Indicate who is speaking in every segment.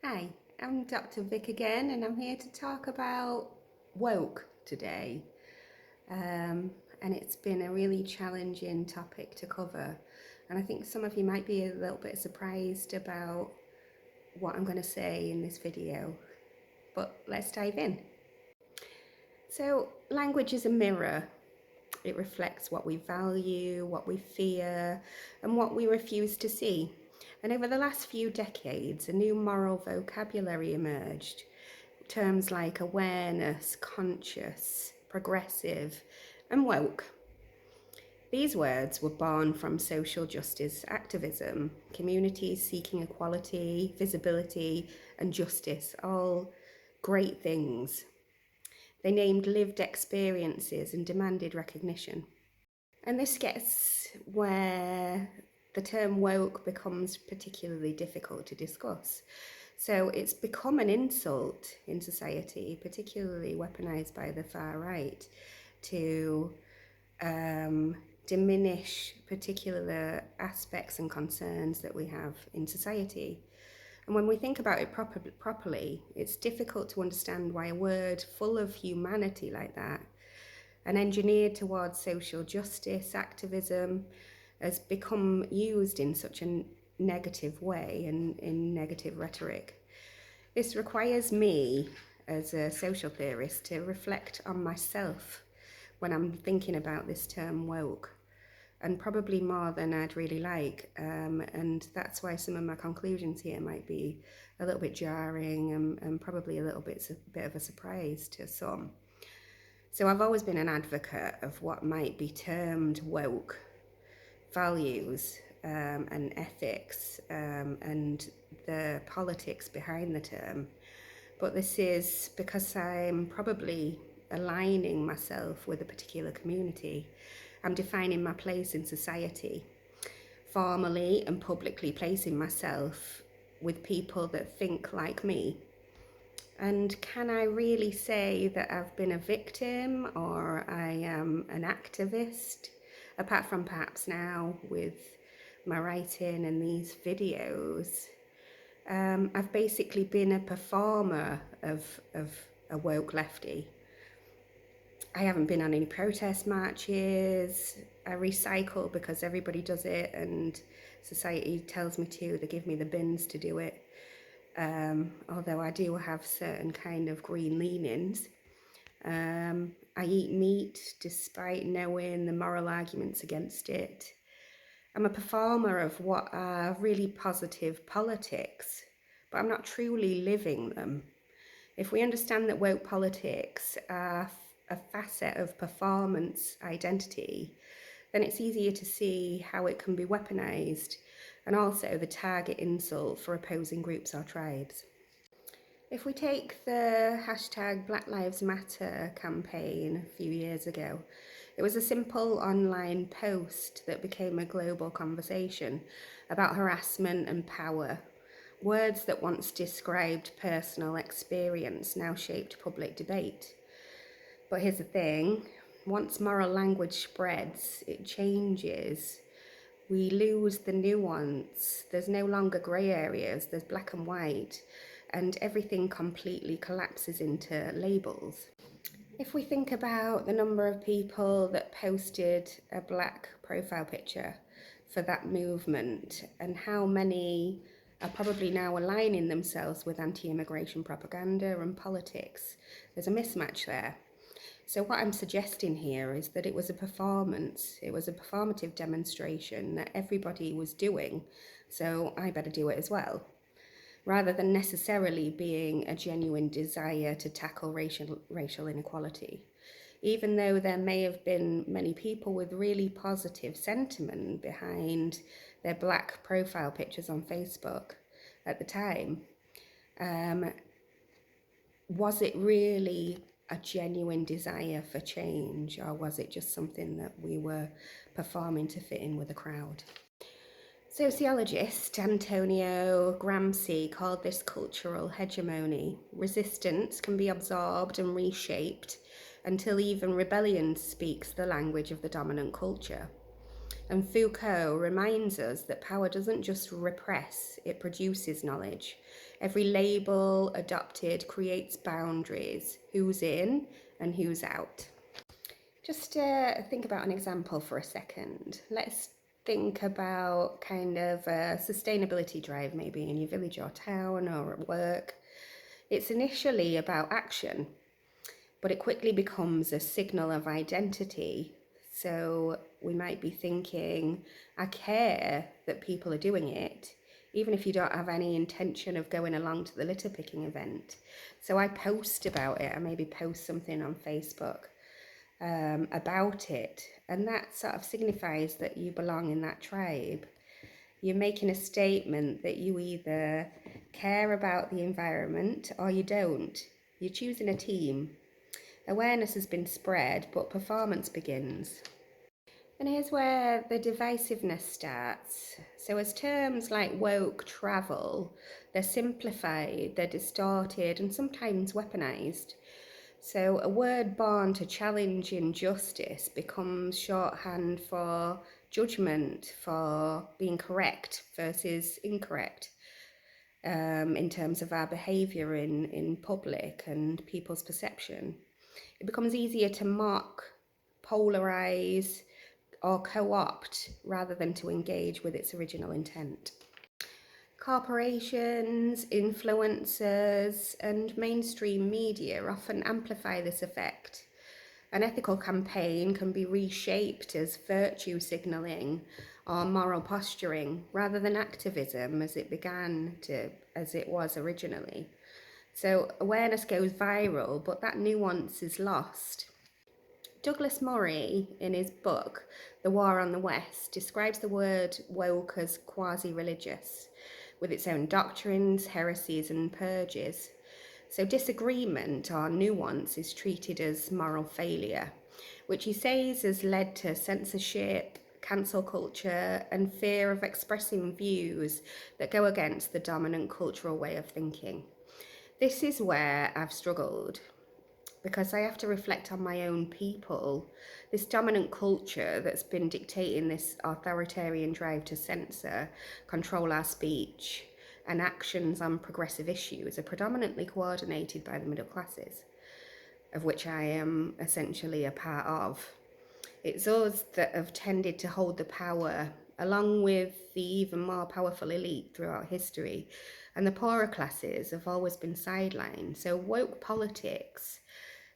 Speaker 1: Hi, I'm Dr. Vic again, and I'm here to talk about woke today. And it's been a really challenging topic to cover. And I think some of you might be a little bit surprised about what I'm going to say in this video. But let's dive in. So, language is a mirror. It reflects what we value, what we fear, and what we refuse to see. And over the last few decades, a new moral vocabulary emerged. Terms like awareness, conscious, progressive, and woke. These words were born from social justice activism, communities seeking equality, visibility, and justice, all great things. They named lived experiences and demanded recognition. And this gets where the term woke becomes particularly difficult to discuss. So it's become an insult in society, particularly weaponized by the far right, to diminish particular aspects and concerns that we have in society. And when we think about it properly, it's difficult to understand why a word full of humanity like that and engineered towards social justice activism has become used in such a negative way and in negative rhetoric. This requires me, as a social theorist, to reflect on myself when I'm thinking about this term woke, and probably more than I'd really like. And that's why some of my conclusions here might be a little bit jarring and probably a little bit of a surprise to some. So I've always been an advocate of what might be termed woke values and ethics and the politics behind the term. But this is because I'm probably aligning myself with a particular community. I'm defining my place in society, formally and publicly placing myself with people that think like me. And can I really say that I've been a victim or I am an activist? Apart from perhaps now with my writing and these videos, I've basically been a performer of a woke lefty. I haven't been on any protest marches. I recycle because everybody does it and society tells me to. They give me the bins to do it. Although I do have certain kind of green leanings. I eat meat despite knowing the moral arguments against it. I'm a performer of what are really positive politics, but I'm not truly living them. If we understand that woke politics are a facet of performance identity, then it's easier to see how it can be weaponized and also the target insult for opposing groups or tribes. If we take the hashtag Black Lives Matter campaign a few years ago, it was a simple online post that became a global conversation about harassment and power. Words that once described personal experience now shaped public debate. But here's the thing, once moral language spreads, it changes. We lose the nuance. There's no longer grey areas, there's black and white, and everything completely collapses into labels. If we think about the number of people that posted a black profile picture for that movement and how many are probably now aligning themselves with anti-immigration propaganda and politics, there's a mismatch there. So what I'm suggesting here is that it was a performance, it was a performative demonstration that everybody was doing, so I better do it as well, rather than necessarily being a genuine desire to tackle racial inequality. Even though there may have been many people with really positive sentiment behind their black profile pictures on Facebook at the time, was it really a genuine desire for change, or was it just something that we were performing to fit in with the crowd? Sociologist Antonio Gramsci called this cultural hegemony. Resistance can be absorbed and reshaped until even rebellion speaks the language of the dominant culture. And Foucault reminds us that power doesn't just repress, it produces knowledge. Every label adopted creates boundaries, who's in and who's out. Just think about an example for a second. Let's think about kind of a sustainability drive, maybe in your village or town or at work. It's initially about action, but it quickly becomes a signal of identity. So we might be thinking, I care that people are doing it, even if you don't have any intention of going along to the litter picking event. So I post about it. I maybe post something on Facebook about it, and that sort of signifies that you belong in that tribe. You're making a statement that you either care about the environment or you don't. You're choosing a team. Awareness has been spread, but performance begins. And here's where the divisiveness starts. So as terms like woke travel, they're simplified, they're distorted, and sometimes weaponized. So a word born to challenge injustice becomes shorthand for judgment, for being correct versus incorrect, in terms of our behaviour in public and people's perception. It becomes easier to mock, polarise, or co-opt rather than to engage with its original intent. Corporations, influencers, and mainstream media often amplify this effect. An ethical campaign can be reshaped as virtue signalling or moral posturing rather than activism as it was originally. So awareness goes viral, but that nuance is lost. Douglas Murray, in his book, The War on the West, describes the word woke as quasi-religious, with its own doctrines, heresies, and purges. So disagreement or nuance is treated as moral failure, which he says has led to censorship, cancel culture, and fear of expressing views that go against the dominant cultural way of thinking. This is where I've struggled, because I have to reflect on my own people. This dominant culture that's been dictating this authoritarian drive to censor, control our speech, and actions on progressive issues are predominantly coordinated by the middle classes, of which I am essentially a part of. It's us that have tended to hold the power, along with the even more powerful elite throughout history, and the poorer classes have always been sidelined. So woke politics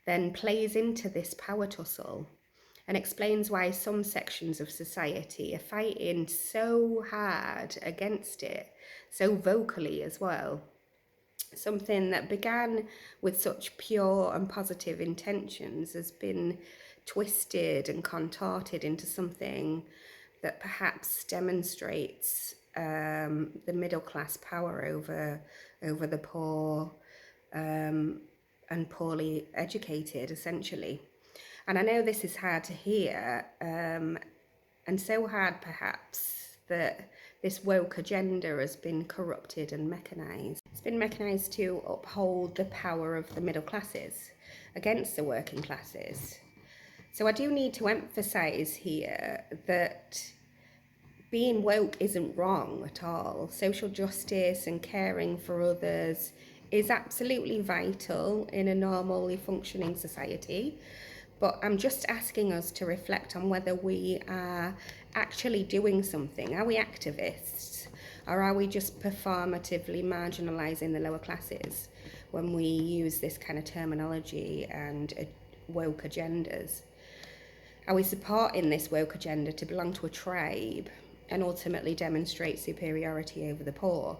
Speaker 1: then plays into this power tussle and explains why some sections of society are fighting so hard against it, so vocally as well. Something that began with such pure and positive intentions has been twisted and contorted into something that perhaps demonstrates the middle class power over the poor and poorly educated, essentially. And I know this is hard to hear, and so hard perhaps that this woke agenda has been corrupted and mechanised. It's been mechanised to uphold the power of the middle classes against the working classes. So I do need to emphasise here that being woke isn't wrong at all. Social justice and caring for others is absolutely vital in a normally functioning society. But I'm just asking us to reflect on whether we are actually doing something. Are we activists? Or are we just performatively marginalising the lower classes when we use this kind of terminology and woke agendas? Are we supporting this woke agenda to belong to a tribe and ultimately demonstrate superiority over the poor?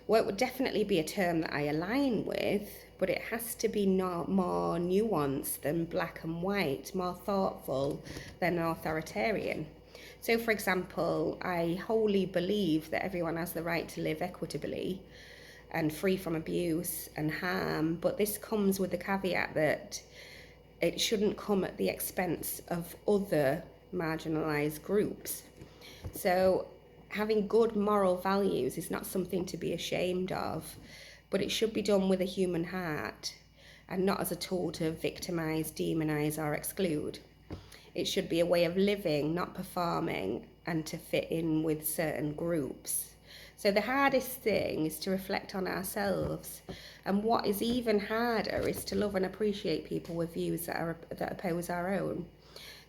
Speaker 1: Well, it would definitely be a term that I align with, but it has to be more nuanced than black and white, more thoughtful than authoritarian. So, for example, I wholly believe that everyone has the right to live equitably and free from abuse and harm, but this comes with the caveat that it shouldn't come at the expense of other marginalised groups. So having good moral values is not something to be ashamed of, but it should be done with a human heart and not as a tool to victimise, demonise or exclude. It should be a way of living, not performing, and to fit in with certain groups. So the hardest thing is to reflect on ourselves, and what is even harder is to love and appreciate people with views that oppose our own.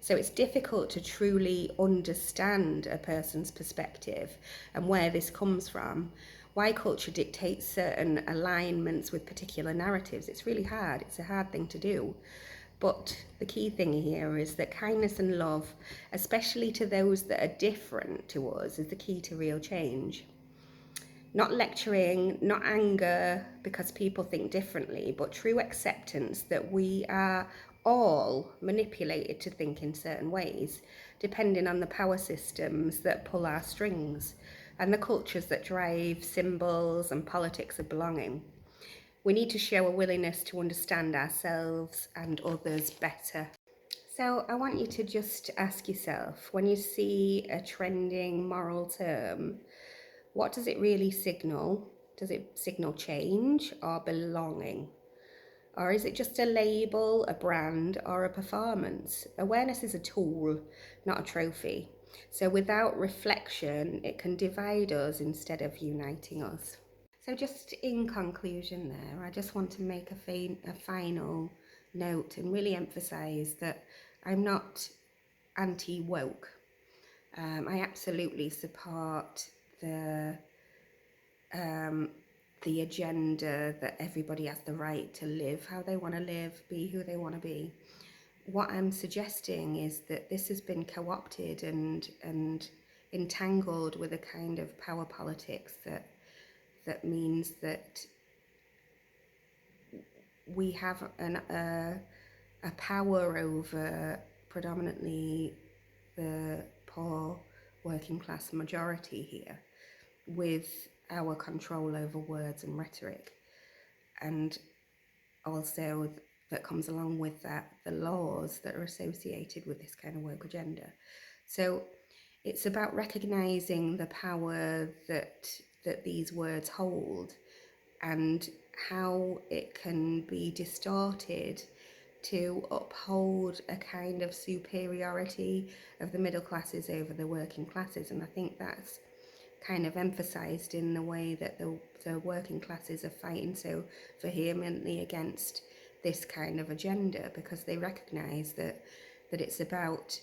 Speaker 1: So it's difficult to truly understand a person's perspective and where this comes from, why culture dictates certain alignments with particular narratives. It's really hard. It's a hard thing to do. But the key thing here is that kindness and love, especially to those that are different to us, is the key to real change. Not lecturing, not anger because people think differently, but true acceptance that we are all manipulated to think in certain ways, depending on the power systems that pull our strings and the cultures that drive symbols and politics of belonging. We need to show a willingness to understand ourselves and others better. So I want you to just ask yourself, when you see a trending moral term, what does it really signal? Does it signal change or belonging? Or is it just a label, a brand, or a performance? Awareness is a tool, not a trophy. So without reflection, it can divide us instead of uniting us. So just in conclusion there, I just want to make a final note and really emphasize that I'm not anti-woke. I absolutely support the agenda that everybody has the right to live how they want to live, be who they want to be. What I'm suggesting is that this has been co-opted and entangled with a kind of power politics that means that we have a power over predominantly the poor working class majority here, with our control over words and rhetoric, and also that comes along with that the laws that are associated with this kind of woke agenda. So it's about recognizing the power that these words hold and how it can be distorted to uphold a kind of superiority of the middle classes over the working classes. And I think that's kind of emphasised in the way that the working classes are fighting so vehemently against this kind of agenda, because they recognise that it's about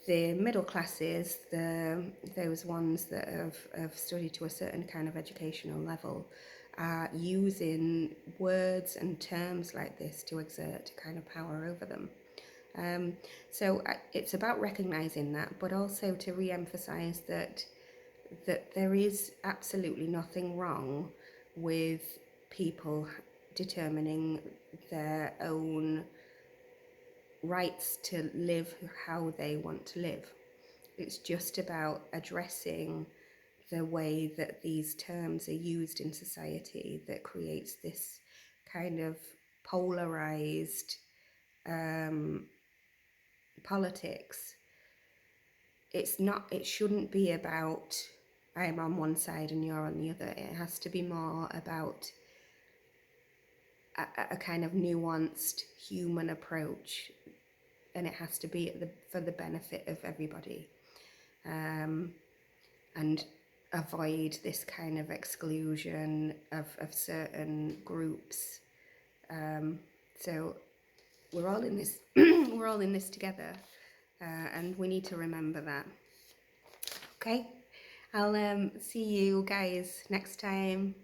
Speaker 1: the middle classes, those ones that have studied to a certain kind of educational level, are using words and terms like this to exert kind of power over them. So it's about recognising that, but also to re-emphasise that there is absolutely nothing wrong with people determining their own rights to live how they want to live. It's just about addressing the way that these terms are used in society that creates this kind of polarized politics. It shouldn't be about I'm on one side and you're on the other. It has to be more about a kind of nuanced human approach, and it has to be for the benefit of everybody, and avoid this kind of exclusion of certain groups. So we're all in this we're all in this together, and we need to remember that. Okay, I'll see you guys next time.